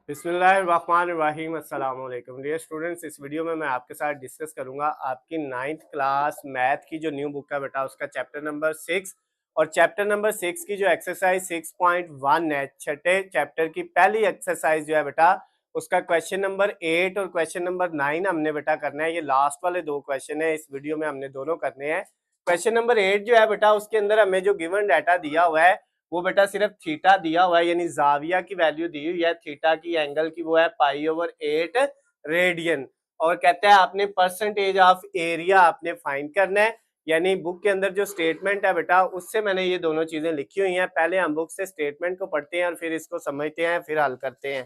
बिस्मिल्लाहिर्रहमानिर्रहीम। अस्सलाम वालेकुम डियर स्टूडेंट्स, इस वीडियो में मैं आपके साथ डिस्कस करूंगा आपकी 9th क्लास मैथ की जो न्यू बुक है बेटा उसका चैप्टर नंबर 6 और चैप्टर नंबर 6 की जो एक्सरसाइज 6.1 है, छठे चैप्टर की पहली एक्सरसाइज जो है बेटा उसका क्वेश्चन नंबर 8 और क्वेश्चन नंबर 9 हमने बेटा करना है। ये लास्ट वाले दो क्वेश्चन है, इस वीडियो में हमने दोनों करने हैं। क्वेश्चन नंबर 8 जो है बेटा उसके अंदर हमें जो गिवन डाटा दिया हुआ है वो बेटा सिर्फ थीटा दिया हुआ है, यानी जाविया की वैल्यू दी हुई है, थीटा की एंगल की वो है पाई/8 रेडियन। और कहता है आपने परसेंटेज ऑफ एरिया आपने फाइंड करना है। यानी बुक के अंदर जो स्टेटमेंट है बेटा उससे मैंने ये दोनों चीजें लिखी हुई हैं। पहले हम बुक से स्टेटमेंट को पढ़ते हैं और फिर इसको समझते हैं, फिर हल करते हैं।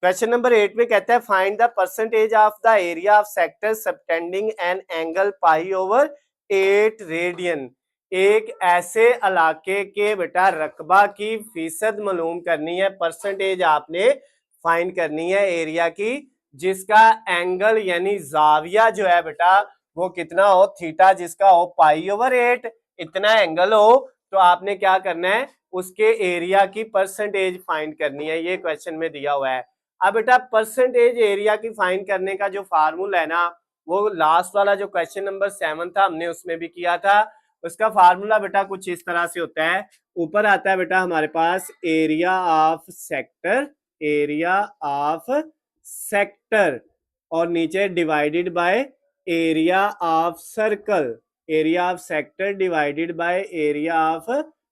क्वेश्चन नंबर 8 में कहता है find the percentage of the area of sector subtending an angle पाई/8 रेडियन। एक ऐसे इलाके के बेटा रकबा की फीसद मालूम करनी है, परसेंटेज आपने फाइंड करनी है एरिया की, जिसका एंगल यानी जाविया जो है बेटा वो कितना हो, थीटा जिसका हो पाई/8 इतना एंगल हो, तो आपने क्या करना है उसके एरिया की परसेंटेज फाइंड करनी है। ये क्वेश्चन में दिया हुआ है। अब बेटा परसेंटेज एरिया की फाइंड करने का जो फार्मूला है ना वो लास्ट वाला जो क्वेश्चन नंबर 7 था हमने उसमें भी किया था। उसका फार्मूला बेटा कुछ इस तरह से होता है। ऊपर आता है बेटा हमारे पास area of sector, area of sector, और नीचे divided by area of circle, area of sector divided by area of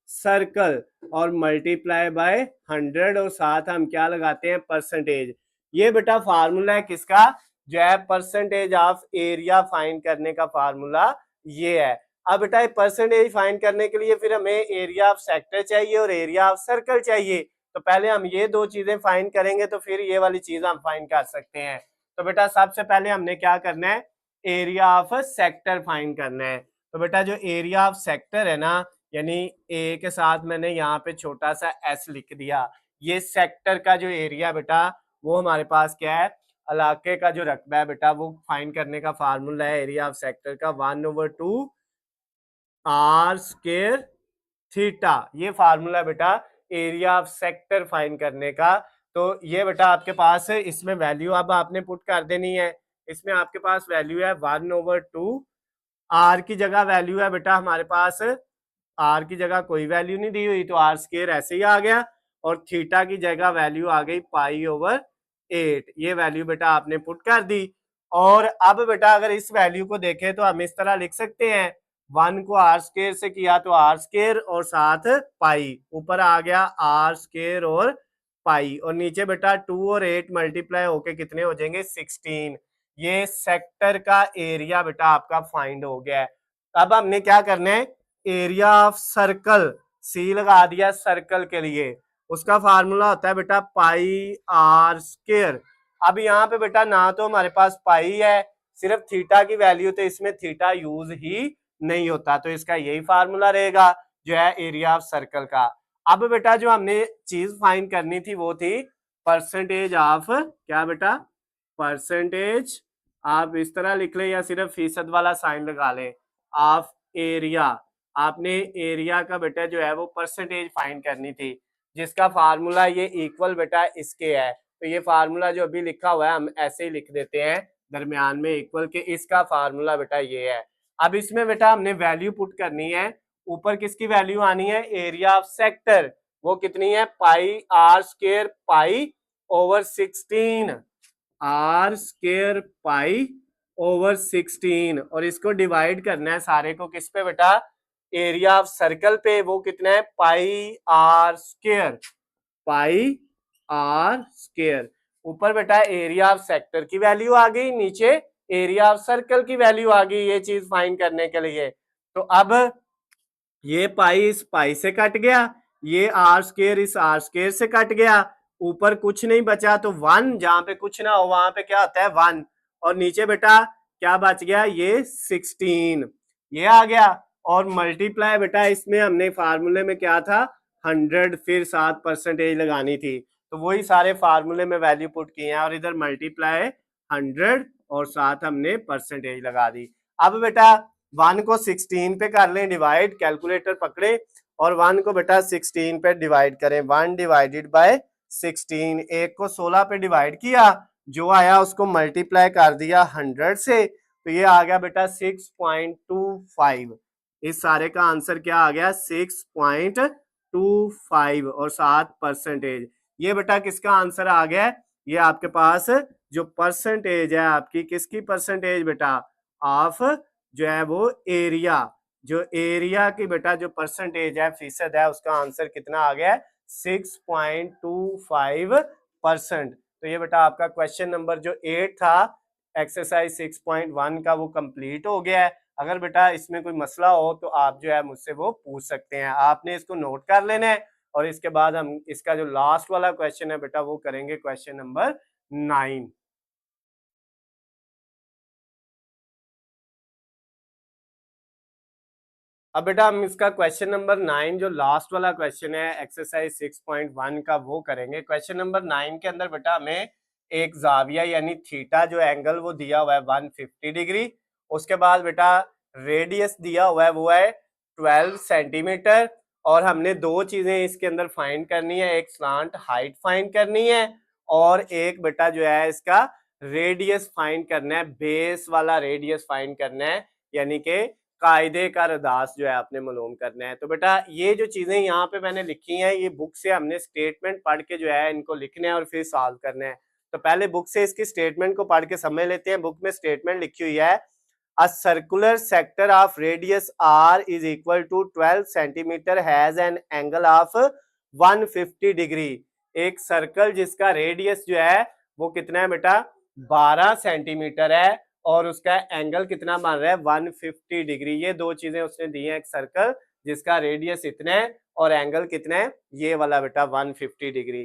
circle, और मल्टीप्लाई बाय 100, और साथ हम क्या लगाते हैं परसेंटेज। ये बेटा फार्मूला है किसका, जो है परसेंटेज ऑफ एरिया फाइंड करने का फार्मूला ये है। अब बेटा परसेंटेज फाइंड करने के लिए फिर हमें एरिया ऑफ सेक्टर चाहिए और एरिया ऑफ सर्कल चाहिए। तो पहले हम ये दो चीजें फाइंड करेंगे तो फिर ये वाली चीज हम फाइंड कर सकते हैं। तो बेटा सबसे पहले हमने क्या करना है, एरिया ऑफ सेक्टर फाइंड करना है। तो बेटा जो एरिया ऑफ सेक्टर है ना, यानी ए के साथ मैंने यहाँ पे छोटा सा एस लिख दिया। ये सेक्टर का जो एरिया बेटा वो हमारे पास क्या है, इलाके का जो रकबा है बेटा वो फाइंड करने का फार्मूला है एरिया ऑफ सेक्टर का 1/2 आर स्क्वायर थीटा। ये फार्मूला बेटा एरिया ऑफ सेक्टर फाइंड करने का। तो ये बेटा आपके पास है, इसमें वैल्यू अब आपने पुट कर देनी है। इसमें आपके पास वैल्यू है 1/2, आर की जगह वैल्यू है बेटा हमारे पास, आर की जगह कोई वैल्यू नहीं दी हुई तो आर स्क्वायर ऐसे ही आ गया, और थीटा की जगह वैल्यू आ गई पाई/8। ये वैल्यू बेटा आपने पुट कर दी। और अब बेटा अगर इस वैल्यू को देखें तो हम इस तरह लिख सकते हैं, 1 को आर स्क्वायर से किया तो आर स्क्वायर और साथ पाई, ऊपर आ गया आर स्क्वायर और पाई, और नीचे बेटा 2 और 8 मल्टीप्लाई होके कितने हो जाएंगे 16। ये सेक्टर का एरिया बेटा आपका फाइंड हो गया है। अब हमने क्या करना है, एरिया ऑफ सर्कल, सी लगा दिया सर्कल के लिए, उसका फार्मूला होता है बेटा पाई/r स्क्वायर। अब यहाँ पे बेटा ना तो हमारे पास पाई है, सिर्फ थीटा की वैल्यू, तो इसमें थीटा यूज ही नहीं होता, तो इसका यही फार्मूला रहेगा जो है एरिया ऑफ सर्कल का। अब बेटा जो हमने चीज फाइंड करनी थी वो थी परसेंटेज ऑफ, क्या बेटा, परसेंटेज, आप इस तरह लिख ले या सिर्फ फीसद वाला साइन लगा ले, ऑफ एरिया। आपने एरिया का बेटा जो है वो परसेंटेज फाइंड करनी थी, जिसका फार्मूला ये इक्वल बेटा इसके है। तो ये फार्मूला जो अभी लिखा हुआ है हम ऐसे ही लिख देते हैं दरमियान में इक्वल के, इसका फार्मूला बेटा ये है। अब इसमें बेटा हमने वैल्यू पुट करनी है, ऊपर किसकी वैल्यू आनी है, एरिया ऑफ सेक्टर, वो कितनी है पाई/r स्क्वायर पाई/16, आर स्क्वायर पाई/16, और इसको डिवाइड करना है सारे को किस पे बेटा, एरिया ऑफ सर्कल पे, वो कितना है पाई/r स्क्वायर, पाई/r स्क्वायर। ऊपर बेटा एरिया ऑफ सेक्टर की वैल्यू आ गई, नीचे एरिया ऑफ सर्कल की वैल्यू आ गई, ये चीज फाइंड करने के लिए। तो अब ये पाई इस पाई से कट गया, ये आर स्क्वायर इस आर स्क्वायर से कट गया, ऊपर कुछ नहीं बचा तो 1, जहां पे कुछ ना हो वहां पे क्या होता है 1, और नीचे बेटा क्या बच गया, ये 16, ये आ गया। और मल्टीप्लाई बेटा इसमें हमने फार्मूले में क्या था 100, फिर 7% लगानी थी, तो वही सारे फार्मूले में वैल्यू पुट किए हैं, और इधर मल्टीप्लाई 100 और साथ हमने परसेंटेज लगा दी। अब बेटा 1 को 16 पे कर लें डिवाइड, कैलकुलेटर पकड़े और 1 को बेटा 16 पे डिवाइड करें, 1 डिवाइडेड बाय 16, एक को 16 पे डिवाइड किया, जो आया उसको मल्टीप्लाई कर दिया 100 से, तो ये आ गया बेटा 6.25। इस सारे का आंसर क्या आ गया 6.25 और 7%। ये बेटा किसका आंसर आ गया, ये आपके पास जो परसेंटेज है आपकी, किसकी परसेंटेज बेटा, ऑफ जो है वो एरिया, जो एरिया की बेटा जो परसेंटेज है फीसद है, उसका आंसर कितना आ गया 6.25%। तो ये बेटा आपका क्वेश्चन नंबर जो 8 था एक्सरसाइज 6.1 का वो कंप्लीट हो गया है। अगर बेटा इसमें कोई मसला हो तो आप जो है मुझसे वो पूछ सकते हैं, आपने इसको नोट कर लेना है। और इसके बाद हम इसका जो लास्ट वाला क्वेश्चन है बेटा वो करेंगे क्वेश्चन नंबर 9। अब बेटा हम इसका क्वेश्चन नंबर 9 जो लास्ट वाला क्वेश्चन है एक्सरसाइज 6.1 का वो करेंगे। क्वेश्चन नंबर 9 के अंदर बेटा हमें एक जाविया यानी थीटा जो एंगल वो दिया हुआ है 150 डिग्री। उसके बाद बेटा रेडियस दिया हुआ है वो है 12 सेंटीमीटर। और हमने दो चीजें इसके अंदर फाइंड करनी है, एक स्लांट हाइट फाइंड करनी है और एक बेटा जो है इसका रेडियस फाइंड करना है, बेस वाला रेडियस फाइंड करना है, यानी कि कायदे का रदास जो है आपने मालूम करना है। तो बेटा ये जो चीजें यहाँ पे मैंने लिखी हैं ये बुक से हमने स्टेटमेंट पढ़ के जो है इनको लिखना है और फिर सॉल्व करना है। तो पहले बुक से इसकी स्टेटमेंट को पढ़ के समझ लेते हैं। बुक में स्टेटमेंट लिखी हुई है, a circular sector of radius r is equal to 12 centimetre has an angle of 150 degree. एक सर्कल जिसका रेडियस जो है वो कितना है बेटा 12 सेंटीमीटर है और उसका एंगल कितना मान रहा है 150 डिग्री। ये दो चीजें उसने दी हैं, एक सर्कल जिसका रेडियस इतना है और एंगल कितना है ये वाला बेटा 150 degree.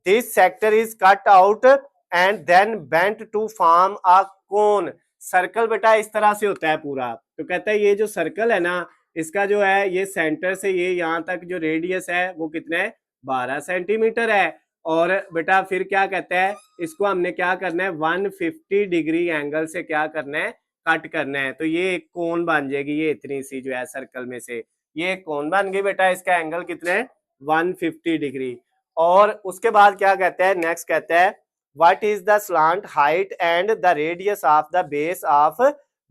This sector is cut out and then bent to form a cone. Circle बेटा इस तरह से होता है पूरा। तो कहता है ये जो सर्कल है ना इसका जो है ये सेंटर से ये यहाँ तक जो रेडियस है वो कितना है 12 सेंटीमीटर है। और बेटा फिर क्या कहता है इसको हमने क्या करना है 150 डिग्री एंगल से क्या करना है कट करना है। तो ये एक कोन बन जाएगी, ये इतनी सी जो है सर्कल में से ये एक कोन बन गई बेटा, इसका एंगल कितना है 150 डिग्री। और उसके बाद क्या कहता है नेक्स्ट कहता है what is the slant height and the radius of the base of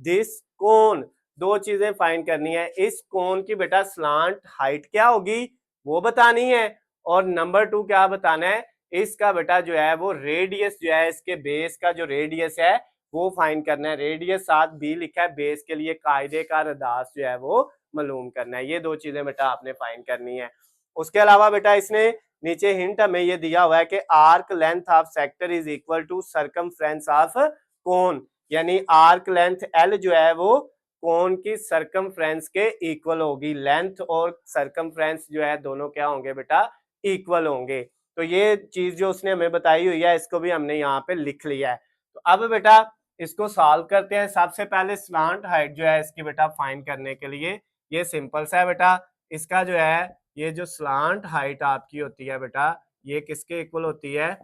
this cone. दो चीजें फाइंड करनी है, इस कोन की बेटा स्लांट हाइट क्या होगी वो बतानी है और नंबर 2 क्या बताना है इसका बेटा जो है वो रेडियस जो है इसके बेस का जो रेडियस है वो फाइंड करना है। रेडियस साथ बी लिखा है, बेस के लिए कायदे का रदास जो है वो मालूम करना है। ये दो चीजें बेटा आपने फाइंड करनी है। उसके अलावा बेटा इसने नीचे हिंट हमें ये दिया हुआ है कि arc length of sector is equal to circumference of cone, यानी आर्क लेंथ एल जो है वो कोन की सरकमफ्रेंस के इक्वल होगी। लेंथ और सरकमफ्रेंस जो है दोनों क्या होंगे बेटा इक्वल होंगे। तो ये चीज जो उसने हमें बताई हुई है इसको भी हमने यहाँ पे लिख लिया है। तो अब बेटा इसको सॉल्व करते हैं। सबसे पहले स्लांट हाइट जो है इसकी बेटा फाइंड करने के लिए ये सिंपल सा है बेटा, इसका जो है ये जो स्लांट हाइट आपकी होती है बेटा ये किसके इक्वल होती है,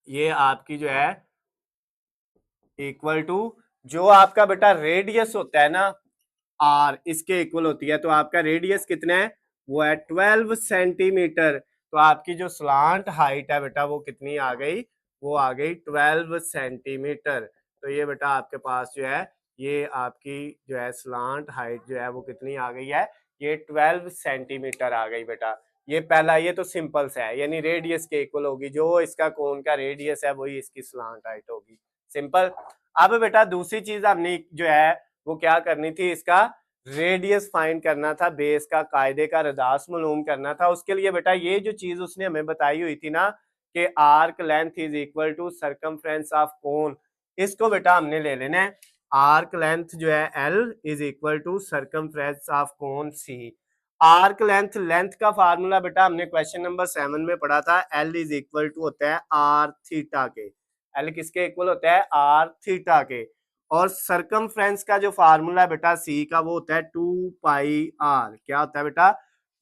ये आपकी जो है इक्वल टू जो आपका बेटा रेडियस होता है ना आर इसके इक्वल होती है। तो आपका रेडियस कितना है वो है 12 सेंटीमीटर। तो आपकी जो स्लांट हाइट है बेटा वो कितनी आ गई, वो आ गई 12 सेंटीमीटर। तो ये बेटा आपके पास जो है ये आपकी जो है स्लांट हाइट जो है वो कितनी आ गई है, ये 12 सेंटीमीटर आ गई बेटा। ये पहला ये तो सिंपल सा है, यानी रेडियस के इक्वल होगी, जो इसका कोन का रेडियस है वही इसकी स्लांट हाइट होगी, सिंपल। अब बेटा दूसरी चीज हमने जो है वो क्या करनी थी, इसका रेडियस फाइंड करना था, बेस का कायदे का रदास मालूम करना था। उसके लिए बेटा ये जो चीज उसने हमें बताई हुई थी ना कि arc length is equal to circumference of cone, इसको बेटा हमने ले लेना है। आर्क लेंथ जो है L is equal to circumference of cone C. Arc length, length का फार्मूला बेटा हमने क्वेश्चन नंबर 7 में पढ़ा था, एल इज इक्वल टू होता है आर थीटा के। एल किसके इक्वल होता है आर थीटा के। और सरकमफ्रेंस का जो फार्मूला है बेटा सी का वो होता है 2 पाई आर। क्या होता है बेटा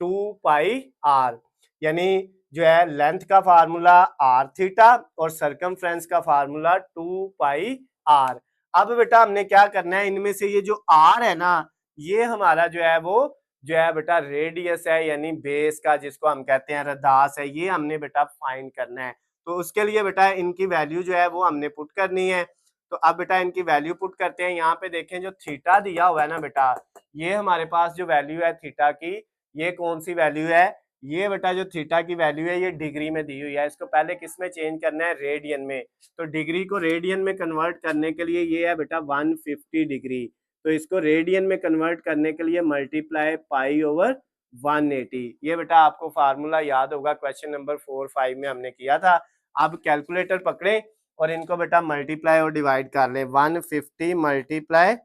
2 पाई आर, यानी जो है लेंथ का फार्मूला आर थीटा और सरकमफ्रेंस का फार्मूला 2 पाई आर। अब बेटा हमने क्या करना है, इनमें से ये जो आर है ना ये हमारा जो है वो जो है बेटा रेडियस है यानी बेस का, जिसको हम कहते हैं रदास है, ये हमने बेटा फाइंड करना है। तो उसके लिए बेटा इनकी वैल्यू जो है वो हमने पुट करनी है। तो अब बेटा इनकी वैल्यू पुट करते हैं। यहाँ पे देखें जो थीटा दिया हुआ है ना बेटा, ये हमारे पास जो वैल्यू है थीटा की, ये कौन सी वैल्यू है, ये बेटा जो थीटा की वैल्यू है ये डिग्री में दी हुई है। इसको पहले किस में चेंज करना है, रेडियन में। तो डिग्री को रेडियन में कन्वर्ट करने के लिए ये है बेटा 150 डिग्री। तो इसको रेडियन में कन्वर्ट करने के लिए मल्टीप्लाई पाई ओवर 180। ये बेटा आपको फार्मूला याद होगा, क्वेश्चन नंबर 4-5 में हमने किया था। अब कैलकुलेटर पकड़े और इनको बेटा मल्टीप्लाई और डिवाइड कर ले। 150 मल्टीप्लाई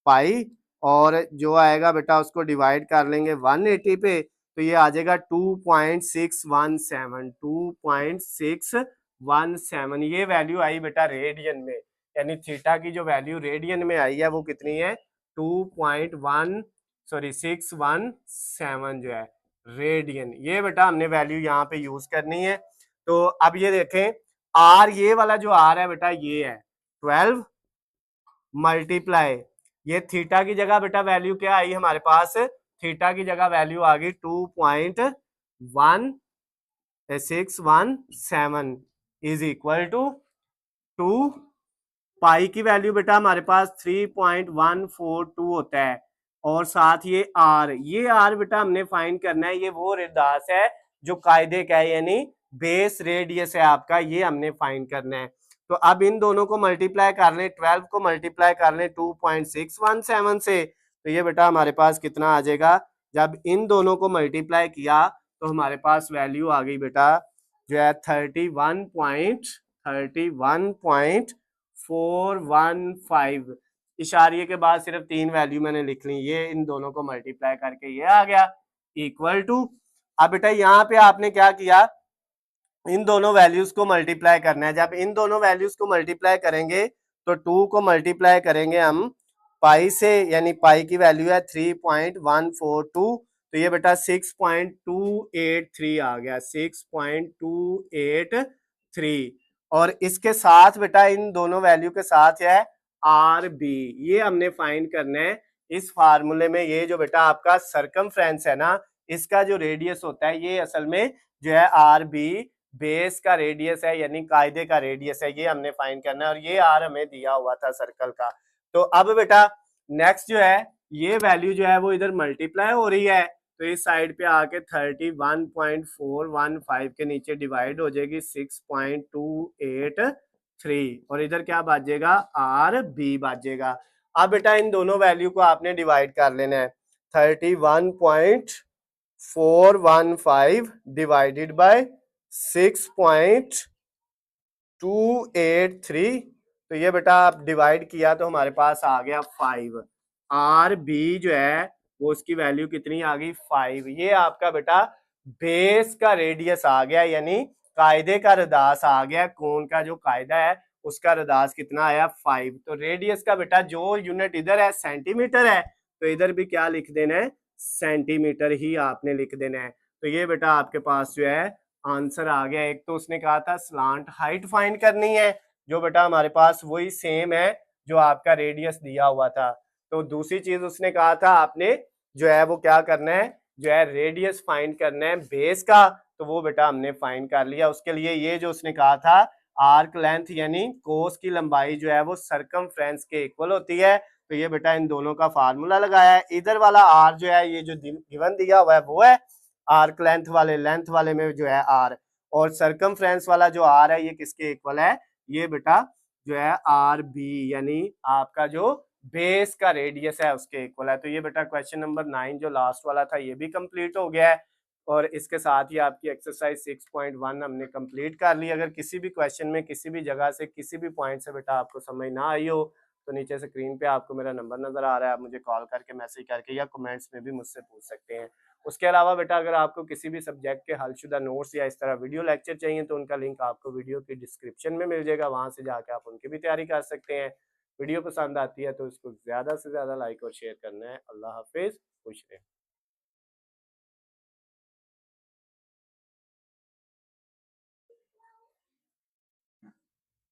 पाई और जो आएगा बेटा उसको डिवाइड कर लेंगे 180 पे, तो ये आ जाएगा 2.617। 2.617 ये वैल्यू आई बेटा रेडियन में, यानी थीटा की जो वैल्यू रेडियन में आई है वो कितनी है, 617 जो है रेडियन। ये बेटा हमने वैल्यू यहाँ पे यूज करनी है। तो अब ये देखें आर, ये वाला जो आर है बेटा ये है 12 मल्टीप्लाई, ये थीटा की जगह बेटा वैल्यू क्या आई हमारे पास, थीटा की जगह वैल्यू आ गई 2.1617 इज इक्वल टू 2 पाई की वैल्यू बेटा हमारे पास 3.142 होता है, और साथ ये आर बेटा हमने फाइंड करना है। ये वो रेडियस है जो कायदे का है, यानी बेस रेडियस है आपका, ये हमने फाइंड करना है। तो अब इन दोनों को मल्टीप्लाई कर लें, 12 को मल्टीप्लाई कर लें 2.617 से, तो ये बेटा हमारे पास कितना आ जाएगा, जब इन दोनों को मल्टीप्लाई किया तो हमारे पास वैल्यू आ गई बेटा जो है 31.415। इशारिये के बाद सिर्फ 3 वैल्यू मैंने लिख ली, ये इन दोनों को मल्टीप्लाई करके ये आ गया इक्वल टू। अब बेटा यहाँ पे आपने क्या किया, इन दोनों वैल्यूज को मल्टीप्लाई करना है। जब इन दोनों वैल्यूज को मल्टीप्लाई करेंगे तो 2 को मल्टीप्लाई करेंगे हम पाई से, यानी पाई की वैल्यू है 3.142, तो ये बेटा 6.283 आ गया, 6.283। और इसके साथ बेटा इन दोनों वैल्यू के साथ है आर बी, ये हमने फाइंड करना है। इस फार्मूले में ये जो बेटा आपका सर्कमफ्रेंस है ना, इसका जो रेडियस होता है ये असल में जो है आर बी बेस का रेडियस है, यानी कायदे का रेडियस है, ये हमने फाइंड करना है। और ये आर हमें दिया हुआ था सर्कल का। तो अब बेटा नेक्स्ट जो है ये वैल्यू जो है वो इधर मल्टीप्लाई हो रही है, तो इस साइड पे आके 31.415 के नीचे डिवाइड हो जाएगी 6.283, और इधर क्या बाजेगा, आर बी बाजेगा। अब बेटा इन दोनों वैल्यू को आपने डिवाइड कर लेना है, 31.415 डिवाइडेड बाय 6.283, तो ये बेटा आप डिवाइड किया तो हमारे पास आ गया 5। आर बी जो है वो उसकी वैल्यू कितनी आ गई, 5। ये आपका बेटा बेस का रेडियस आ गया, यानी कायदे का रदास आ गया। कोण का जो कायदा है उसका रदास कितना आया, 5। तो रेडियस का बेटा जो यूनिट इधर है सेंटीमीटर है, तो इधर भी क्या लिख देना है, सेंटीमीटर ही आपने लिख देना है। तो ये बेटा आपके पास जो है आंसर आ गया। एक तो उसने कहा था स्लांट हाइट फाइंड करनी है, जो बेटा हमारे पास वही सेम है जो आपका रेडियस दिया हुआ था। तो दूसरी चीज उसने कहा था आपने जो है वो क्या करना है, जो है रेडियस फाइंड करना है बेस का, तो वो बेटा हमने फाइंड कर लिया। उसके लिए ये जो उसने कहा था आर्क लेंथ यानी कोस की लंबाई जो है वो सरकमफ्रेंस के इक्वल होती है, तो ये बेटा इन दोनों का फार्मूला लगाया है। इधर वाला आर जो है ये जो गिवन दिया हुआ है वो है आर्क लेंथ वाले में जो है आर, और सरकमफ्रेंस वाला जो आर है ये किसके इक्वल है, ये बेटा जो है आर बी, यानी आपका जो बेस का रेडियस है उसके इक्वल है। तो ये बेटा क्वेश्चन नंबर 9 जो लास्ट वाला था ये भी कंप्लीट हो गया है, और इसके साथ ही आपकी एक्सरसाइज 6.1 हमने कंप्लीट कर ली। अगर किसी भी क्वेश्चन में किसी भी जगह से किसी भी पॉइंट से बेटा आपको समझ ना आई हो तो नीचे स्क्रीन पे आपको मेरा नंबर नजर आ रहा है, आप मुझे कॉल करके मैसेज करके या कमेंट्स में भी मुझसे पूछ सकते हैं। उसके अलावा बेटा अगर आपको किसी भी सब्जेक्ट के हलशुदा नोट्स या इस तरह वीडियो लेक्चर चाहिए तो उनका लिंक आपको वीडियो की डिस्क्रिप्शन में मिल जाएगा, वहां से जाके आप उनकी भी तैयारी कर सकते हैं। वीडियो पसंद आती है तो इसको ज़्यादा से ज़्यादा लाइक और शेयर करना है। अल्लाह हाफिज़, खुश रहें।